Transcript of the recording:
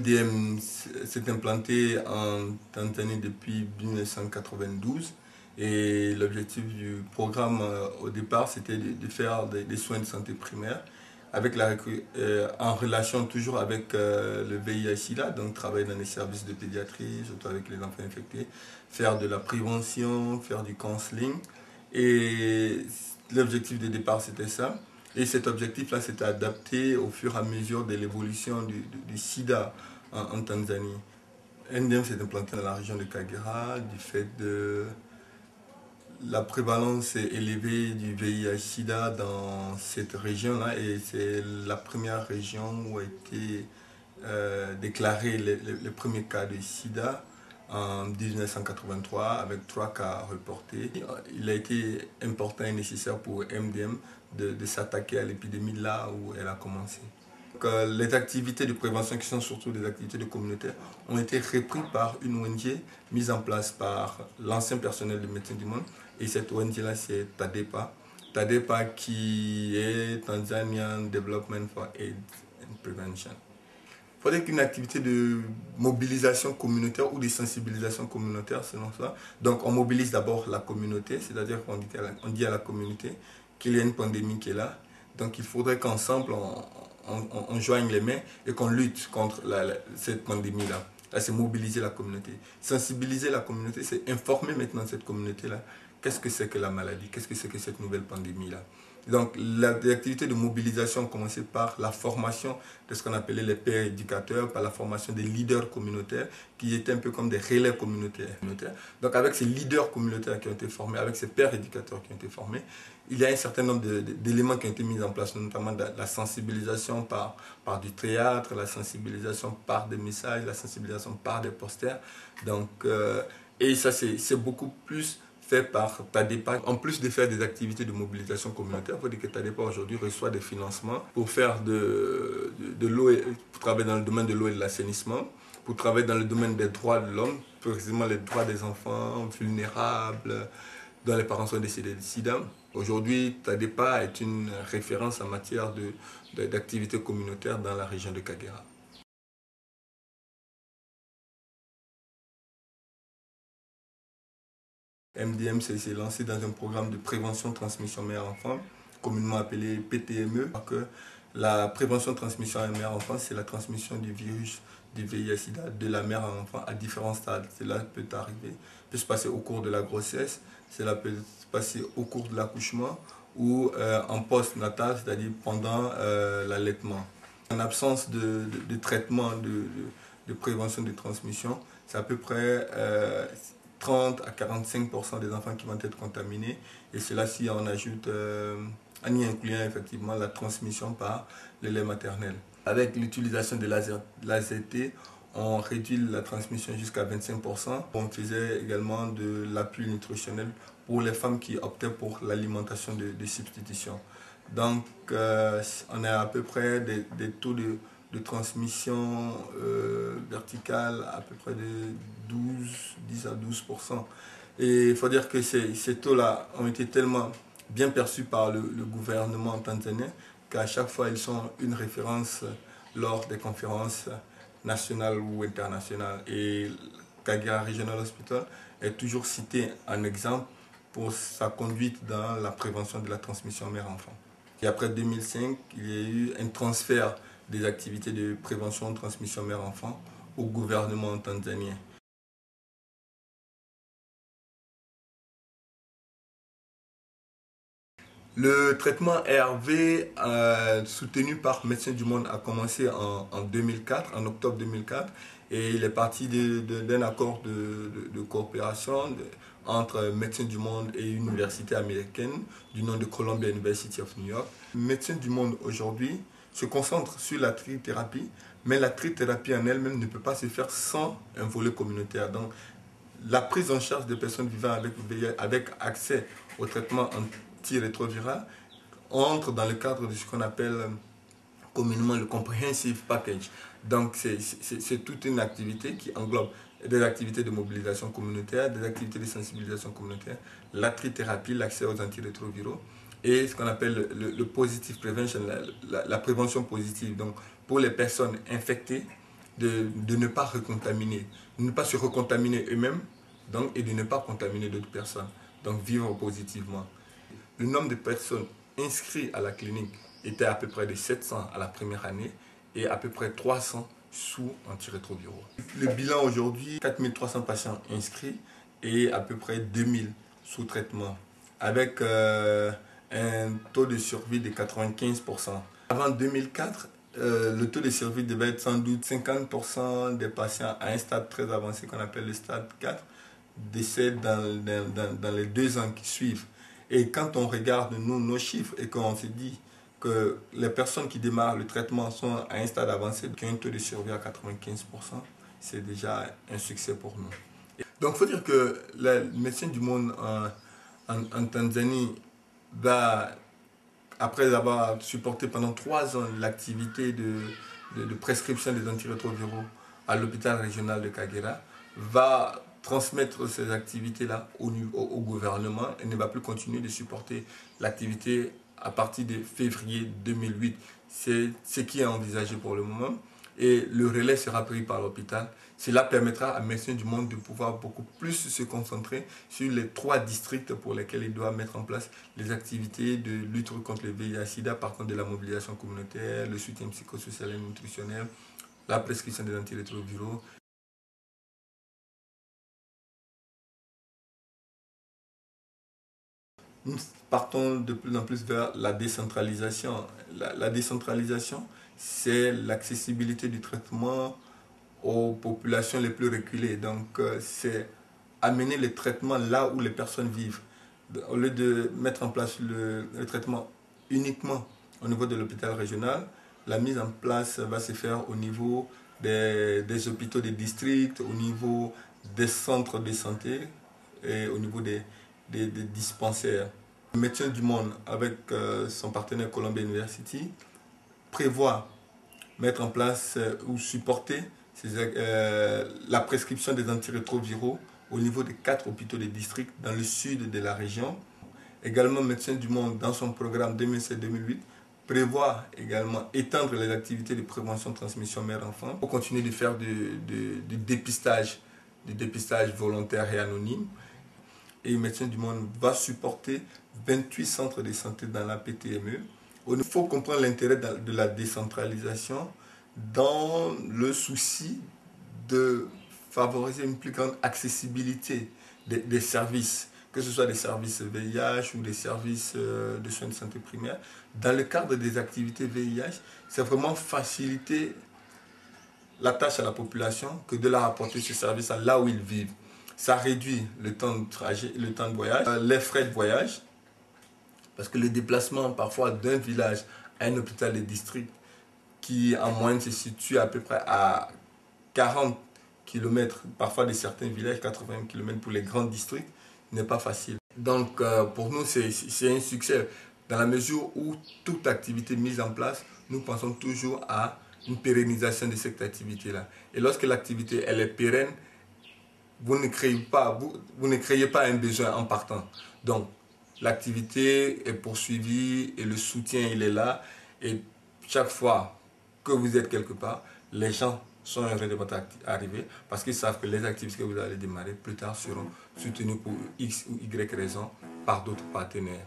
MDM s'est implanté en Tanzanie depuis 1992 et l'objectif du programme au départ c'était de faire des soins de santé primaire avec en relation toujours avec le VIH-Sida, donc travailler dans les services de pédiatrie, surtout avec les enfants infectés, faire de la prévention, faire du counseling. Et l'objectif de départ c'était ça. Et cet objectif-là s'était adapté au fur et à mesure de l'évolution du sida en Tanzanie. MDM s'est implanté dans la région de Kagera du fait de la prévalence élevée du VIH-Sida dans cette région-là et c'est la première région où a été déclaré le premier cas de sida en 1983 avec 3 cas reportés. Il a été important et nécessaire pour MDM de s'attaquer à l'épidémie là où elle a commencé. Les activités de prévention, qui sont surtout des activités de communauté, ont été reprises par une ONG mise en place par l'ancien personnel de Médecins du Monde. Et cette ONG-là, c'est TADEPA. TADEPA qui est Tanzanian Development for AIDS and Prevention. Il faudrait qu'une activité de mobilisation communautaire ou de sensibilisation communautaire, selon ça. Donc on mobilise d'abord la communauté, c'est-à-dire qu'on dit à la communauté qu'il y a une pandémie qui est là. Donc il faudrait qu'ensemble on joigne les mains et qu'on lutte contre cette pandémie-là. Là, c'est mobiliser la communauté. Sensibiliser la communauté, c'est informer maintenant cette communauté-là. Qu'est-ce que c'est que la maladie? Qu'est-ce que c'est que cette nouvelle pandémie-là? Donc, l'activité de mobilisation a commencé par la formation de ce qu'on appelait les pairs éducateurs, par la formation des leaders communautaires, qui étaient un peu comme des relais communautaires. Donc, avec ces leaders communautaires qui ont été formés, avec ces pairs éducateurs qui ont été formés, il y a un certain nombre d'éléments qui ont été mis en place, notamment la sensibilisation par du théâtre, la sensibilisation par des messages, la sensibilisation par des posters. Donc, et ça, c'est beaucoup plus fait par TADEPA. En plus de faire des activités de mobilisation communautaire, il faut dire que TADEPA aujourd'hui reçoit des financements pour faire de l'eau, pour travailler dans le domaine de l'eau et de l'assainissement, pour travailler dans le domaine des droits de l'homme, précisément les droits des enfants vulnérables, dont les parents sont décédés de sida. Aujourd'hui, TADEPA est une référence en matière d'activités communautaires dans la région de Kagera. MDM s'est lancé dans un programme de prévention transmission mère-enfant, communément appelé PTME, parce que la prévention transmission mère-enfant, c'est la transmission du virus du VIH-Sida de la mère à l'enfant à différents stades. Cela peut arriver, peut se passer au cours de la grossesse, cela peut se passer au cours de l'accouchement ou en post-natal, c'est-à-dire pendant l'allaitement. En absence de traitement de prévention de transmission, c'est à peu près 30 à 45% des enfants qui vont être contaminés. Et cela si on ajoute, en y incluant effectivement la transmission par le lait maternel. Avec l'utilisation de l'AZT, on réduit la transmission jusqu'à 25%. On faisait également de l'appui nutritionnel pour les femmes qui optaient pour l'alimentation de substitution. Donc, on a à peu près des taux de transmission verticale à peu près de 10 à 12%. Et il faut dire que ces taux-là ont été tellement bien perçus par le gouvernement tanzanien qu'à chaque fois ils sont une référence lors des conférences nationales ou internationales. Et Kagera Regional Hospital est toujours cité en exemple pour sa conduite dans la prévention de la transmission mère-enfant. Et après 2005, il y a eu un transfert des activités de prévention de transmission mère-enfant au gouvernement tanzanien. Le traitement ARV soutenu par Médecins du Monde a commencé en 2004, en octobre 2004, et il est parti d'un accord de coopération entre Médecins du Monde et une université américaine du nom de Columbia University of New York. Médecins du Monde aujourd'hui se concentre sur la trithérapie, mais la trithérapie en elle-même ne peut pas se faire sans un volet communautaire. Donc, la prise en charge des personnes vivant avec VIH, avec accès au traitement antirétroviral, entre dans le cadre de ce qu'on appelle communément le Comprehensive Package. Donc, c'est toute une activité qui englobe des activités de mobilisation communautaire, des activités de sensibilisation communautaire, la trithérapie, l'accès aux antirétroviraux et ce qu'on appelle le positive prevention, la prévention positive. Donc, pour les personnes infectées, de ne pas recontaminer, de ne pas se recontaminer eux-mêmes donc, et de ne pas contaminer d'autres personnes. Donc vivre positivement. Le nombre de personnes inscrites à la clinique était à peu près de 700 à la première année et à peu près 300 sous antirétroviraux. Le bilan aujourd'hui, 4300 patients inscrits et à peu près 2000 sous traitement avec un taux de survie de 95%. Avant 2004, le taux de survie devait être sans doute 50% des patients à un stade très avancé qu'on appelle le stade 4 décèdent dans les 2 ans qui suivent. Et quand on regarde nos chiffres et qu'on se dit que les personnes qui démarrent le traitement sont à un stade avancé, qui ont un taux de survie à 95%, c'est déjà un succès pour nous. Donc il faut dire que la médecine du monde en Tanzanie va, après avoir supporté pendant 3 ans l'activité de prescription des antirétroviraux à l'hôpital régional de Kagera, va transmettre ces activités-là au gouvernement et ne va plus continuer de supporter l'activité à partir de février 2008. C'est ce qui est envisagé pour le moment et le relais sera pris par l'hôpital. Cela permettra à Médecins du Monde de pouvoir beaucoup plus se concentrer sur les 3 districts pour lesquels il doit mettre en place les activités de lutte contre le VIH/SIDA, partant de la mobilisation communautaire, le soutien psychosocial et nutritionnel, la prescription des antirétroviraux. Nous partons de plus en plus vers la décentralisation. La décentralisation, c'est l'accessibilité du traitement aux populations les plus reculées. Donc, c'est amener les traitements là où les personnes vivent. Au lieu de mettre en place le traitement uniquement au niveau de l'hôpital régional, la mise en place va se faire au niveau des hôpitaux des districts, au niveau des centres de santé et au niveau des dispensaires. Le Médecins du Monde, avec son partenaire Columbia University, prévoit mettre en place ou supporter la prescription des antirétroviraux au niveau des 4 hôpitaux des districts dans le sud de la région. Également, Médecins du Monde, dans son programme 2007-2008, prévoit également étendre les activités de prévention de transmission mère-enfant pour continuer de faire du dépistage volontaire et anonyme. Et Médecins du Monde va supporter 28 centres de santé dans la PTME. Il faut comprendre l'intérêt de la décentralisation dans le souci de favoriser une plus grande accessibilité des services, que ce soit des services VIH ou des services de soins de santé primaire. Dans le cadre des activités VIH, c'est vraiment faciliter la tâche à la population que de leur apporter ce service là où ils vivent. Ça réduit le temps de trajet, le temps de voyage, les frais de voyage, parce que le déplacement parfois d'un village à un hôpital de district qui en moyenne se situe à peu près à 40 km, parfois de certains villages, 80 km pour les grands districts, n'est pas facile. Donc pour nous, c'est un succès dans la mesure où toute activité mise en place, nous pensons toujours à une pérennisation de cette activité-là. Et lorsque l'activité elle est pérenne, vous ne créez pas un besoin en partant. Donc l'activité est poursuivie et le soutien il est là. Et chaque fois que vous êtes quelque part, les gens sont heureux de votre arrivée parce qu'ils savent que les activités que vous allez démarrer plus tard seront soutenues pour X ou Y raison par d'autres partenaires.